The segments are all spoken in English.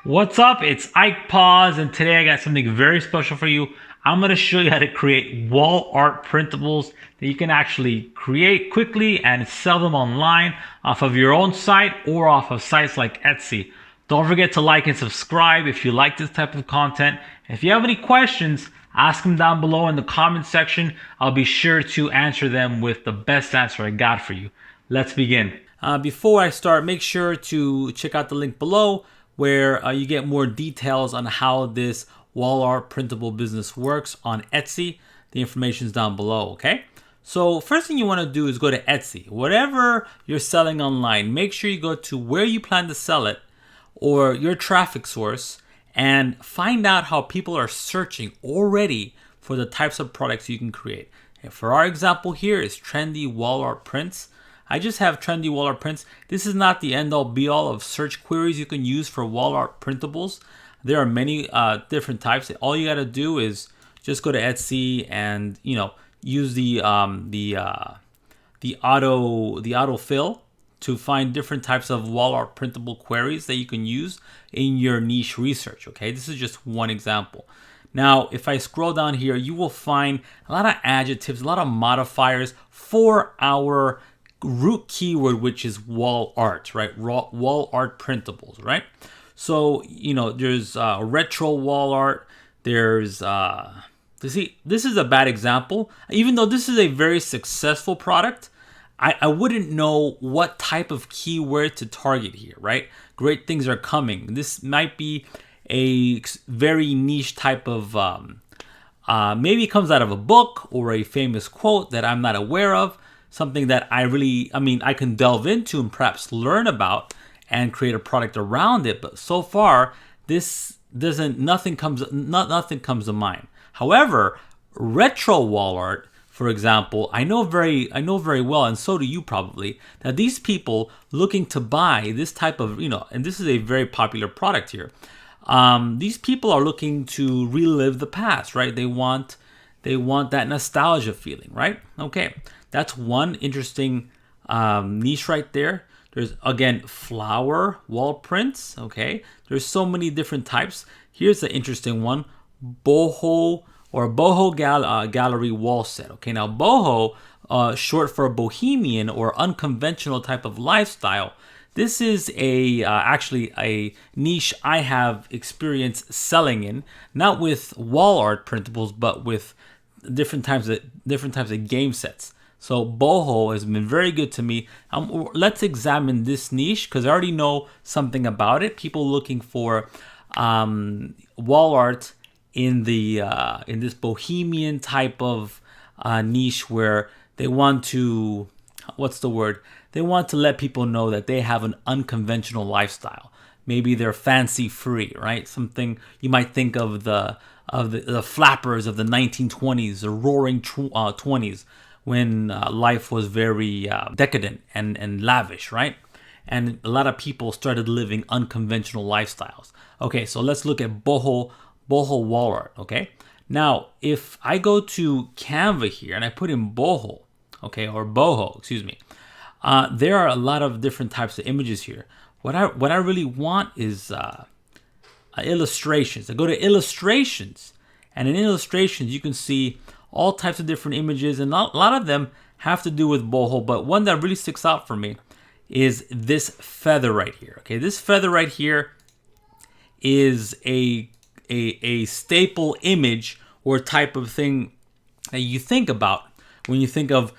What's up? It's Ike Paws, and today I got something very special for you. I'm going to show you how to create wall art printables that you can actually create quickly and sell them online off of your own site or off of sites like Etsy. Don't forget to like and subscribe if you like this type of content. If you have any questions, ask them down below in the comment section. I'll be sure to answer them with the best answer I got for you. Let's begin. Before I start, make sure to check out the link below where you get more details on how this wall art printable business works on Etsy. The information is down below, okay? So first thing you want to do is go to Etsy. Whatever you're selling online, make sure you go to where you plan to sell it or your traffic source and find out how people are searching already for the types of products you can create. And for our example here is trendy wall art prints. I just have trendy wall art prints. This is not the end all be all of search queries you can use for wall art printables. There are many different types. All you got to do is just go to Etsy and use the autofill to find different types of wall art printable queries that you can use in your niche research. Okay, this is just one example. Now, if I scroll down here, you will find a lot of adjectives, a lot of modifiers for our root keyword, which is wall art, right? Wall art printables, right? So, there's retro wall art. There's, see, this is a bad example. Even though this is a very successful product, I wouldn't know what type of keyword to target here, right? Great things are coming. This might be a very niche type of, maybe it comes out of a book or a famous quote that I'm not aware of. Something that I can delve into and perhaps learn about and create a product around it. But so far, nothing comes to mind. However, retro wall art, for example, I know very well, and so do you probably, that these people looking to buy this type of, and this is a very popular product here. These people are looking to relive the past, right? They want that nostalgia feeling, right? Okay. That's one interesting niche right there. There's, again, flower wall prints, okay? There's so many different types. Here's the interesting one, Boho gallery wall set, okay? Now, Boho, short for bohemian or unconventional type of lifestyle. This is actually a niche I have experience selling in, not with wall art printables, but with different types of game sets. So Boho has been very good to me. Let's examine this niche because I already know something about it. People looking for wall art in this bohemian type of niche where they want to, They want to let people know that they have an unconventional lifestyle. Maybe they're fancy free, right? Something you might think of the flappers of the 1920s, the roaring 20s. When life was very decadent and lavish, right? And a lot of people started living unconventional lifestyles. Okay, so let's look at Boho wall art, okay? Now, if I go to Canva here and I put in Boho, okay, or Boho, excuse me, there are a lot of different types of images here. What I really want is illustrations. I go to illustrations, and in illustrations you can see all types of different images, and a lot of them have to do with Boho, but one that really sticks out for me is this feather right here. Okay, this feather right here is a staple image or type of thing that you think about when you think of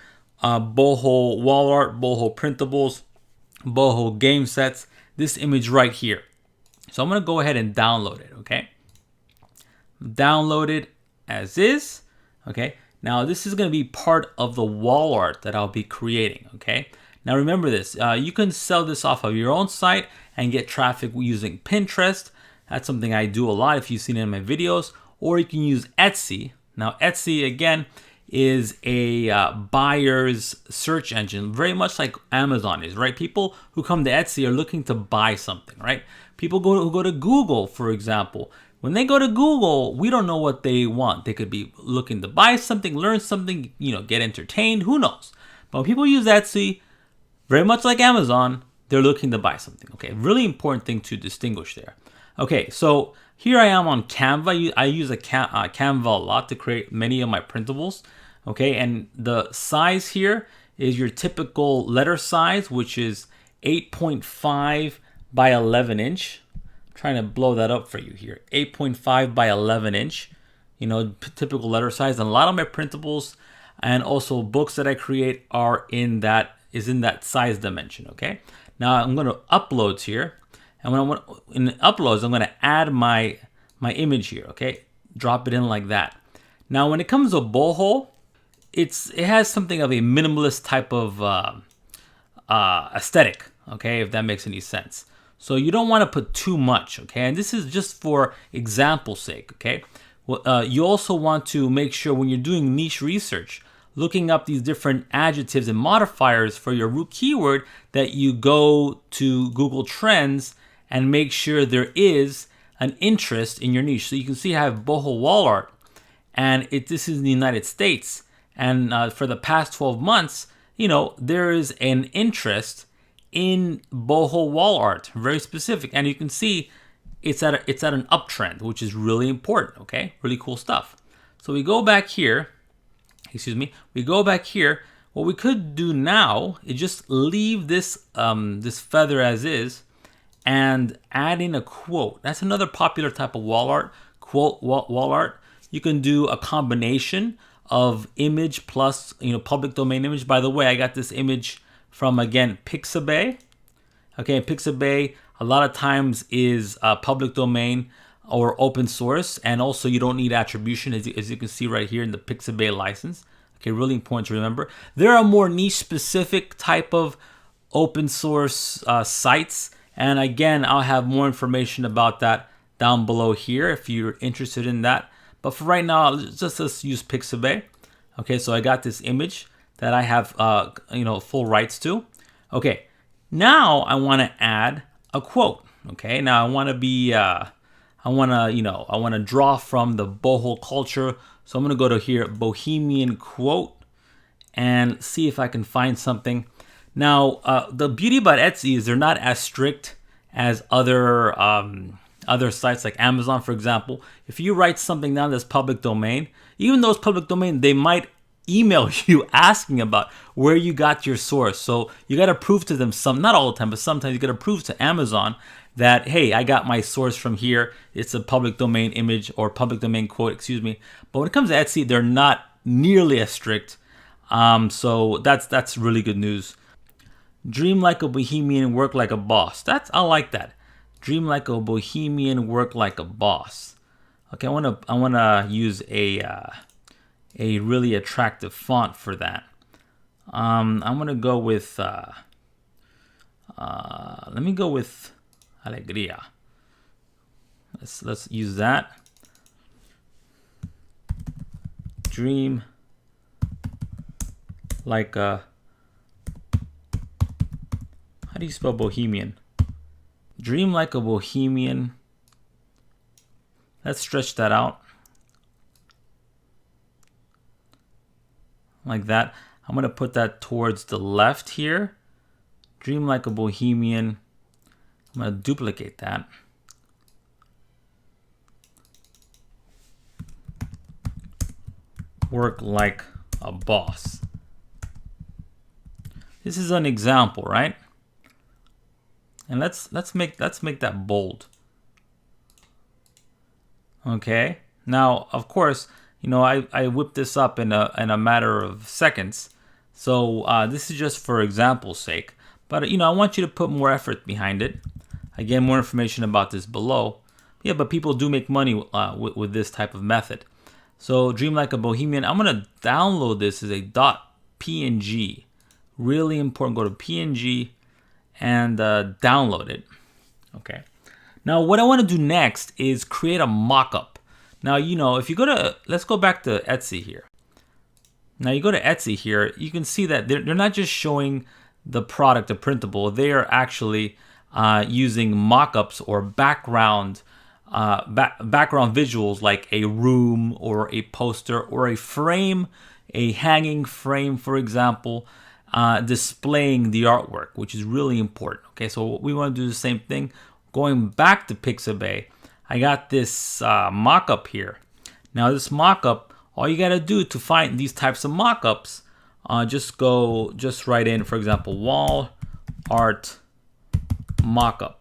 Boho wall art, Boho printables, Boho game sets. This image right here. So I'm gonna go ahead and download it. Okay, download it as is. Okay, now this is going to be part of the wall art that I'll be creating. Okay, now remember this, you can sell this off of your own site and get traffic using Pinterest. That's something I do a lot if you've seen it in my videos, or you can use Etsy. Now Etsy, again, is a buyer's search engine, very much like Amazon is, right? People who come to Etsy are looking to buy something, right? People who go to Google, for example. When they go to Google, we don't know what they want. They could be looking to buy something, learn something, get entertained, who knows? But when people use Etsy, very much like Amazon, they're looking to buy something. Okay, really important thing to distinguish there. Okay, so here I am on Canva. I use Canva a lot to create many of my printables. Okay, and the size here is your typical letter size, which is 8.5 by 11 inch. I'm trying to blow that up for you here. 8.5 by 11 inch, typical letter size. And a lot of my printables and also books that I create is in that size dimension. Okay, now I'm going to upload here. And in uploads, I'm going to add my image here. Okay, drop it in like that. Now, when it comes to Boho, it has something of a minimalist type of aesthetic. Okay, if that makes any sense. So you don't want to put too much. Okay, and this is just for example's sake. Okay, well, you also want to make sure when you're doing niche research, looking up these different adjectives and modifiers for your root keyword, that you go to Google Trends and make sure there is an interest in your niche. So you can see I have boho wall art, and this is in the United States. And for the past 12 months, there is an interest in boho wall art, very specific. And you can see it's at an uptrend, which is really important. Okay, really cool stuff. So we go back here. We go back here. What we could do now is just leave this feather as is, and add in a quote. That's another popular type of wall art, quote wall art. You can do a combination of image plus public domain image. By the way, I got this image from, again, Pixabay. Okay, Pixabay a lot of times is public domain or open source, and also you don't need attribution, as you can see right here in the Pixabay license. Okay, really important to remember. There are more niche specific type of open source sites. And again, I'll have more information about that down below here if you're interested in that. But for right now, let's use Pixabay. Okay, so I got this image that I have full rights to. Okay, now I want to add a quote. Okay, now I want to draw from the boho culture. So I'm going to go to here, Bohemian quote, and see if I can find something. Now, the beauty about Etsy is they're not as strict as other sites like Amazon, for example. If you write something down that's public domain, even though it's public domain, they might email you asking about where you got your source. So you got to prove to them not all the time, but sometimes you got to prove to Amazon that, hey, I got my source from here. It's a public domain image or public domain quote, excuse me. But when it comes to Etsy, they're not nearly as strict. So that's really good news. Dream like a bohemian, work like a boss. I like that. Dream like a bohemian, work like a boss. Okay, I wanna use a really attractive font for that. I'm gonna go with let me go with Alegría. Let's use that. Dream like a, how do you spell bohemian? Dream like a bohemian. Let's stretch that out. Like that. I'm going to put that towards the left here. Dream like a bohemian. I'm going to duplicate that. Work like a boss. This is an example, right? And let's make that bold. Okay. Now, of course, I whipped this up in a matter of seconds. So this is just for example's sake. But I want you to put more effort behind it. Again, more information about this below. Yeah, but people do make money with this type of method. So Dream Like a Bohemian. I'm gonna download this as a .png. Really important. Go to PNG and download it. Okay. Now what I want to do next is create a mock-up. Now, if you let's go back to Etsy here. Now you go to Etsy here, you can see that they're not just showing the product, a printable. They are actually using mock-ups or background visuals like a room or a poster or a frame, a hanging frame, for example, displaying the artwork, which is really important. Okay, so we want to do the same thing. going back to Pixabay, I got this mock-up here. Now this mock-up, all you gotta do to find these types of mock-ups, just write in, for example, wall art mock-up.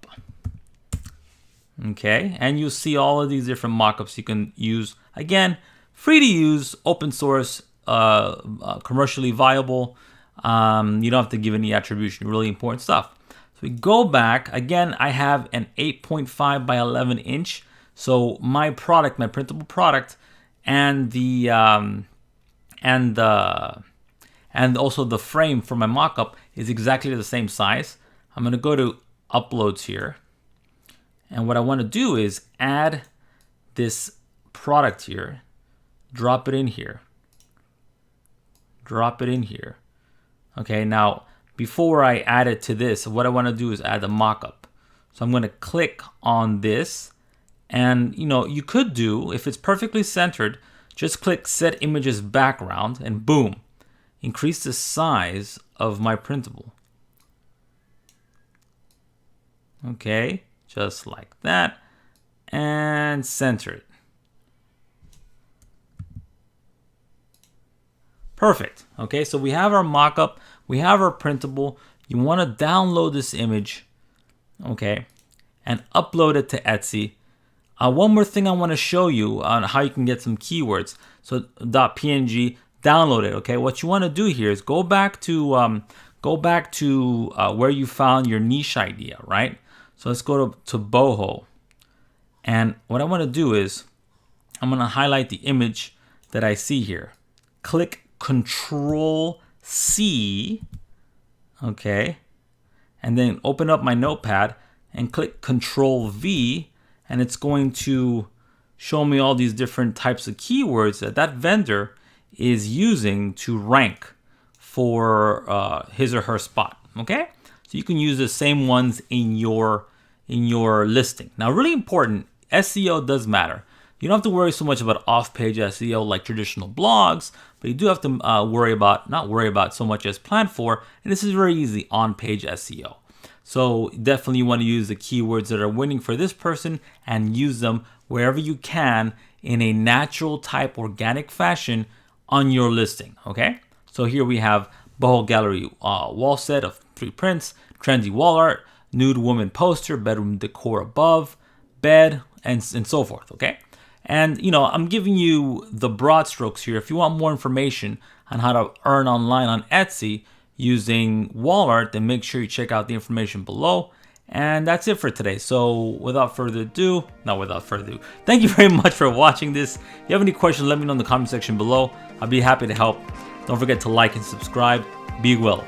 Okay, and you'll see all of these different mock-ups you can use. Again, free to use, open source, commercially viable. You don't have to give any attribution, really important stuff. So we go back, again, I have an 8.5 by 11 inch. So my product, my printable product, and and also the frame for my mock-up is exactly the same size. I'm gonna go to uploads here. And what I wanna do is add this product here, drop it in here, drop it in here. Okay, now before I add it to this, what I wanna do is add the mock-up. So I'm gonna click on this, and you could do, if it's perfectly centered, just click set images background and boom, increase the size of my printable. Okay, just like that, and center it. Perfect. Okay, so we have our mock-up, we have our printable. You want to download this image, okay, and upload it to Etsy. One more thing I want to show you on how you can get some keywords. So .png, download it. Okay, what you want to do here is go back to where you found your niche idea, right? So let's go to Boho, and what I want to do is I'm going to highlight the image that I see here. Click Control C, okay, and then open up my notepad and click Control V, and it's going to show me all these different types of keywords that vendor is using to rank for his or her spot. Okay, so you can use the same ones in your listing. Now, really important, SEO does matter. You don't have to worry so much about off-page SEO like traditional blogs, but you do have to not worry about so much as planned for, and this is very easy, on-page SEO. So definitely you want to use the keywords that are winning for this person and use them wherever you can in a natural type organic fashion on your listing, okay? So here we have Boho Gallery wall set of 3 prints, trendy wall art, nude woman poster, bedroom decor above, bed, and so forth, okay? And I'm giving you the broad strokes here. If you want more information on how to earn online on Etsy using wall art, then make sure you check out the information below. And that's it for today. So without further ado, thank you very much for watching this. If you have any questions, let me know in the comment section below. I'll be happy to help. Don't forget to like and subscribe. Be well.